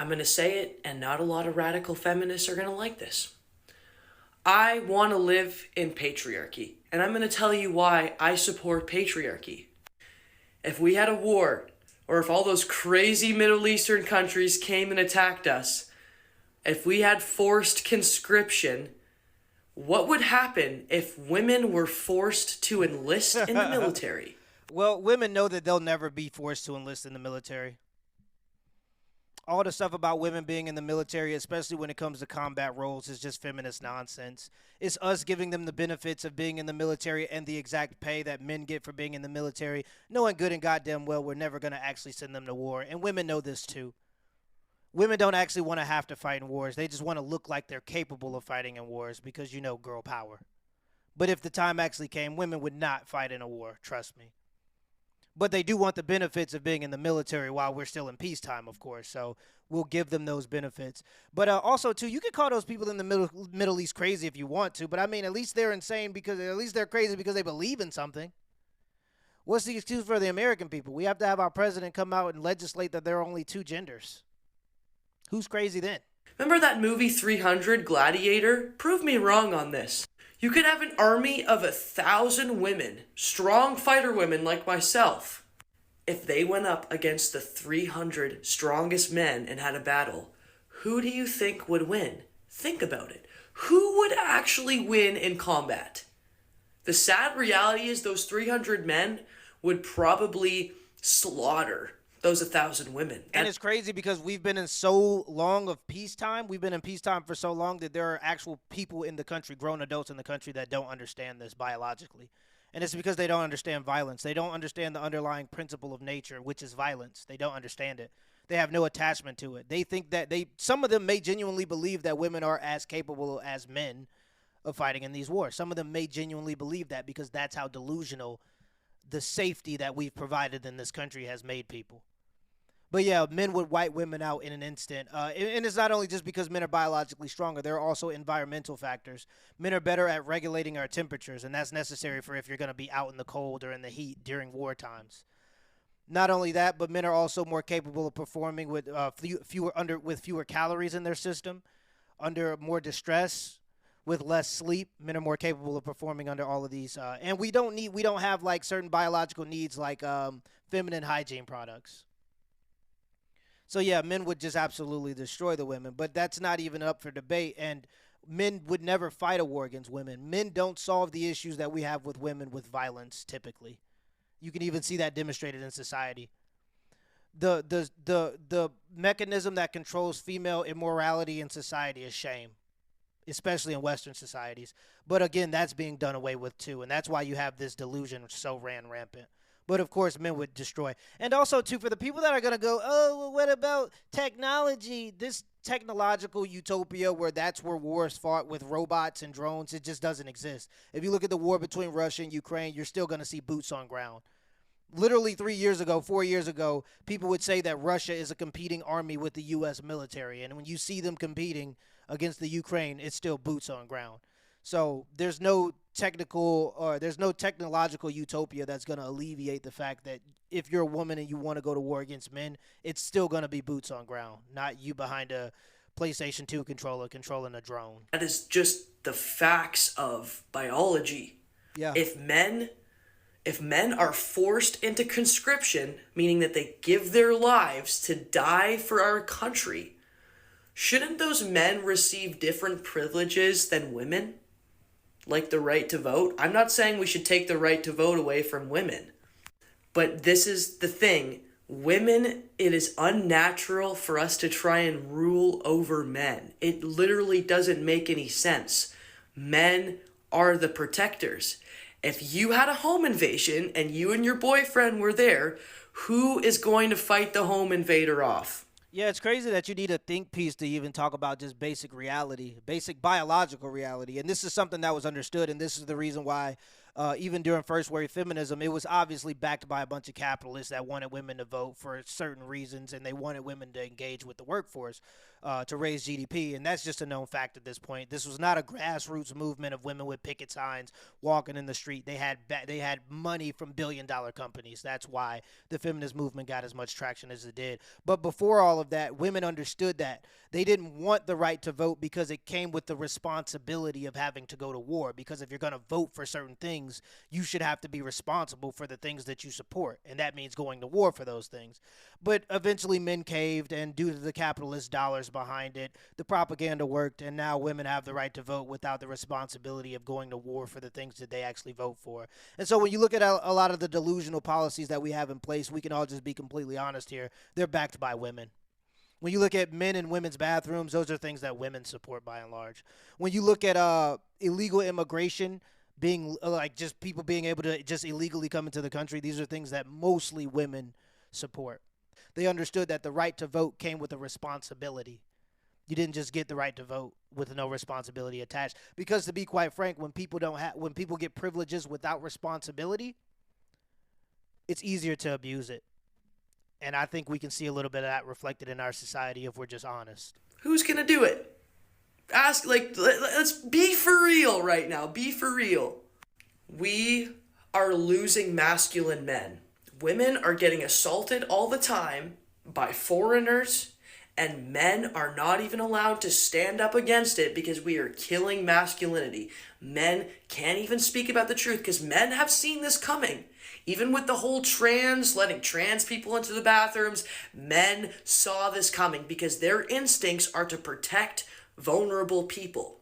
I'm going to say it, and not a lot of radical feminists are going to like this. I want to live in patriarchy, and I'm going to tell you why I support patriarchy. If we had a war, or if all those crazy Middle Eastern countries came and attacked us, if we had forced conscription, what would happen if women were forced to enlist in the military? Well, women know that they'll never be forced to enlist in the military. All the stuff about women being in the military, especially when it comes to combat roles, is just feminist nonsense. It's us giving them the benefits of being in the military and the exact pay that men get for being in the military, knowing good and goddamn well we're never going to actually send them to war. And women know this too. Women don't actually want to have to fight in wars. They just want to look like they're capable of fighting in wars because, girl power. But if the time actually came, women would not fight in a war, trust me. But they do want the benefits of being in the military while we're still in peacetime, of course. So we'll give them those benefits. But also, too, you can call those people in the Middle East crazy if you want to. But, I mean, at least they're insane because at least they're crazy because they believe in something. What's the excuse for the American people? We have to have our president come out and legislate that there are only two genders. Who's crazy then? Remember that movie 300, Gladiator? Prove me wrong on this. You could have an army of 1,000 women, strong fighter women like myself. If they went up against the 300 strongest men and had a battle, who do you think would win? Think about it. Who would actually win in combat? The sad reality is those 300 men would probably slaughter those 1,000 women. And it's crazy because we've been in so long of peacetime. We've been in peacetime for so long that there are actual people in the country, grown adults in the country, that don't understand this biologically. And it's because they don't understand violence. They don't understand the underlying principle of nature, which is violence. They don't understand it. They have no attachment to it. They think that some of them may genuinely believe that women are as capable as men of fighting in these wars. Some of them may genuinely believe that because that's how delusional the safety that we've provided in this country has made people. But yeah, men would wipe women out in an instant. And it's not only just because men are biologically stronger. There are also environmental factors. Men are better at regulating our temperatures, and that's necessary for if you're going to be out in the cold or in the heat during war times. Not only that, but men are also more capable of performing with fewer calories in their system, under more distress, with less sleep. Men are more capable of performing under all of these. And we don't have like certain biological needs like feminine hygiene products. So, yeah, men would just absolutely destroy the women. But that's not even up for debate. And men would never fight a war against women. Men don't solve the issues that we have with women with violence, typically. You can even see that demonstrated in society. The mechanism that controls female immorality in society is shame, especially in Western societies. But, again, that's being done away with, too. And that's why you have this delusion so ran rampant. But, of course, men would destroy. And also, too, for the people that are going to go, oh, well, what about technology? This technological utopia where that's where wars fought with robots and drones, it just doesn't exist. If you look at the war between Russia and Ukraine, you're still going to see boots on ground. Literally 4 years ago, people would say that Russia is a competing army with the U.S. military. And when you see them competing against the Ukraine, it's still boots on ground. So there's no technological utopia that's going to alleviate the fact that if you're a woman and you want to go to war against men, it's still going to be boots on ground, not you behind a PlayStation 2 controller controlling a drone. That is just the facts of biology. Yeah. If men are forced into conscription, meaning that they give their lives to die for our country, shouldn't those men receive different privileges than women? Like the right to vote? I'm not saying we should take the right to vote away from women. But this is the thing. Women, it is unnatural for us to try and rule over men. It literally doesn't make any sense. Men are the protectors. If you had a home invasion and you and your boyfriend were there, who is going to fight the home invader off? Yeah, it's crazy that you need a think piece to even talk about just basic reality, basic biological reality. And this is something that was understood, and this is the reason why even during first wave feminism, it was obviously backed by a bunch of capitalists that wanted women to vote for certain reasons, and they wanted women to engage with the workforce to raise GDP, and that's just a known fact at this point. This was not a grassroots movement of women with picket signs walking in the street. They had money from billion-dollar companies. That's why the feminist movement got as much traction as it did. But before all of that, women understood that they didn't want the right to vote because it came with the responsibility of having to go to war. Because if you're going to vote for certain things, you should have to be responsible for the things that you support. And that means going to war for those things. But eventually men caved, and due to the capitalist dollars behind it, the propaganda worked, and now women have the right to vote without the responsibility of going to war for the things that they actually vote for. And so when you look at a lot of the delusional policies that we have in place, we can all just be completely honest here. They're backed by women. When you look at men and women's bathrooms, those are things that women support by and large. When you look at illegal immigration, being like just people being able to just illegally come into the country, these are things that mostly women support. They understood that the right to vote came with a responsibility. You didn't just get the right to vote with no responsibility attached. Because to be quite frank, when people get privileges without responsibility, it's easier to abuse it. And I think we can see a little bit of that reflected in our society if we're just honest. Who's gonna do it? Let's be for real right now. Be for real. We are losing masculine men. Women are getting assaulted all the time by foreigners, and men are not even allowed to stand up against it because we are killing masculinity. Men can't even speak about the truth because men have seen this coming. Even with the whole letting trans people into the bathrooms, men saw this coming because their instincts are to protect vulnerable people.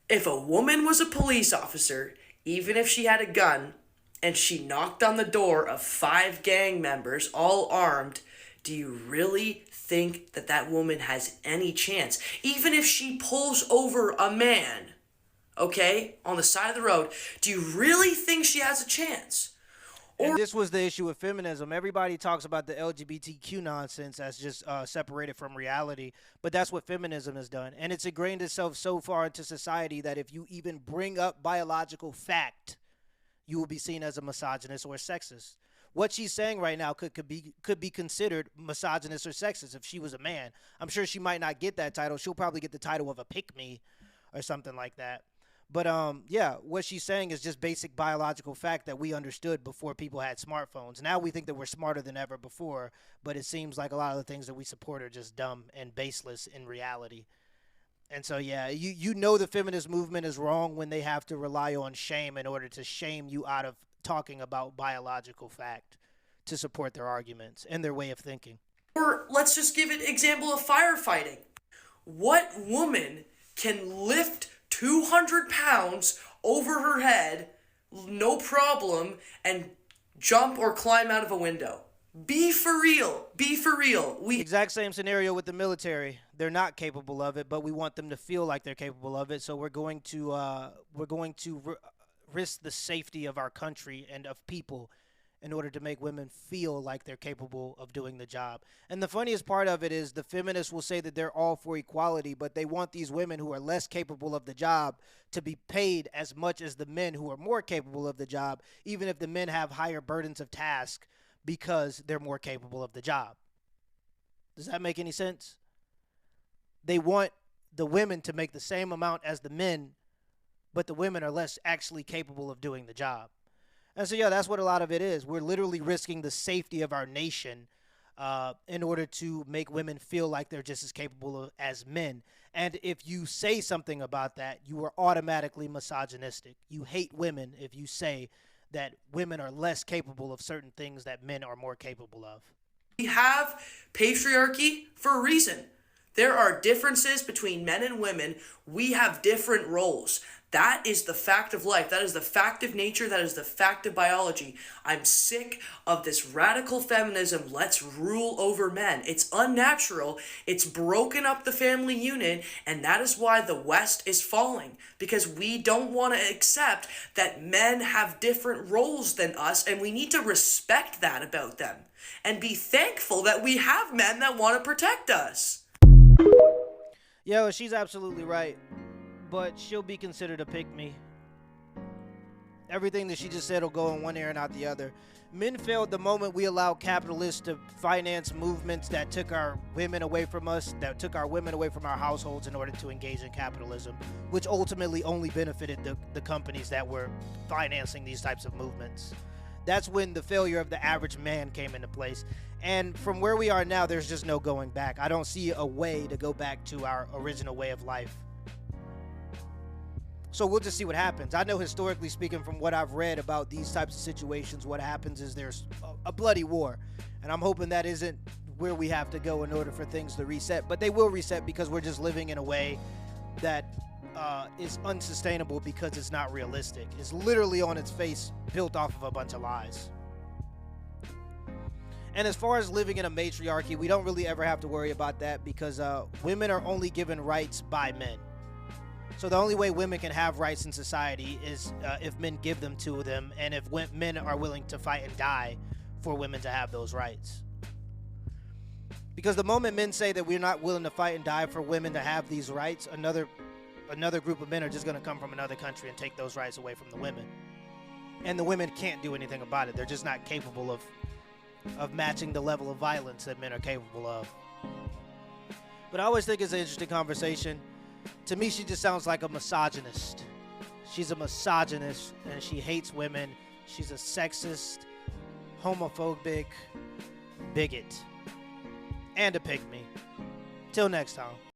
If a woman was a police officer, even if she had a gun, and she knocked on the door of 5 gang members, all armed, do you really think that that woman has any chance? Even if she pulls over a man, okay, on the side of the road, do you really think she has a chance? And this was the issue with feminism. Everybody talks about the LGBTQ nonsense as just separated from reality, but that's what feminism has done. And it's ingrained itself so far into society that if you even bring up biological fact, you will be seen as a misogynist or a sexist. What she's saying right now could be considered misogynist or sexist if she was a man. I'm sure she might not get that title. She'll probably get the title of a pick-me or something like that. But yeah, what she's saying is just basic biological fact that we understood before people had smartphones. Now we think that we're smarter than ever before, but it seems like a lot of the things that we support are just dumb and baseless in reality. And so, yeah, you know the feminist movement is wrong when they have to rely on shame in order to shame you out of talking about biological fact to support their arguments and their way of thinking. Or let's just give an example of firefighting. What woman can lift 200 pounds over her head, no problem, and jump or climb out of a window? Be for real. Be for real. Exact same scenario with the military. They're not capable of it, but we want them to feel like they're capable of it. So we're going to risk the safety of our country and of people in order to make women feel like they're capable of doing the job. And the funniest part of it is the feminists will say that they're all for equality, but they want these women who are less capable of the job to be paid as much as the men who are more capable of the job, even if the men have higher burdens of task because they're more capable of the job. Does that make any sense? They want the women to make the same amount as the men, but the women are less actually capable of doing the job. And so, yeah, that's what a lot of it is. We're literally risking the safety of our nation in order to make women feel like they're just as capable as men. And if you say something about that, you are automatically misogynistic. You hate women if you say that women are less capable of certain things that men are more capable of. We have patriarchy for a reason. There are differences between men and women. We have different roles. That is the fact of life. That is the fact of nature. That is the fact of biology. I'm sick of this radical feminism. Let's rule over men. It's unnatural. It's broken up the family unit, and that is why the West is falling, because we don't want to accept that men have different roles than us, and we need to respect that about them and be thankful that we have men that want to protect us. Yeah, well, she's absolutely right. But she'll be considered a pick-me. Everything that she just said will go in one ear and out the other. Men failed the moment we allowed capitalists to finance movements that took our women away from us, that took our women away from our households in order to engage in capitalism, which ultimately only benefited the companies that were financing these types of movements. That's when the failure of the average man came into place. And from where we are now, there's just no going back. I don't see a way to go back to our original way of life. So we'll just see what happens. I know, historically speaking, from what I've read about these types of situations, what happens is there's a bloody war. And I'm hoping that isn't where we have to go in order for things to reset. But they will reset, because we're just living in a way that is unsustainable, because it's not realistic. It's literally on its face built off of a bunch of lies. And as far as living in a matriarchy, we don't really ever have to worry about that, because women are only given rights by men. So the only way women can have rights in society is if men give them to them, and if men are willing to fight and die for women to have those rights. Because the moment men say that we're not willing to fight and die for women to have these rights, another group of men are just going to come from another country and take those rights away from the women. And the women can't do anything about it. They're just not capable of matching the level of violence that men are capable of. But I always think it's an interesting conversation. To me, she just sounds like a misogynist. She's a misogynist, and she hates women. She's a sexist, homophobic bigot, and a pygmy. Till next time.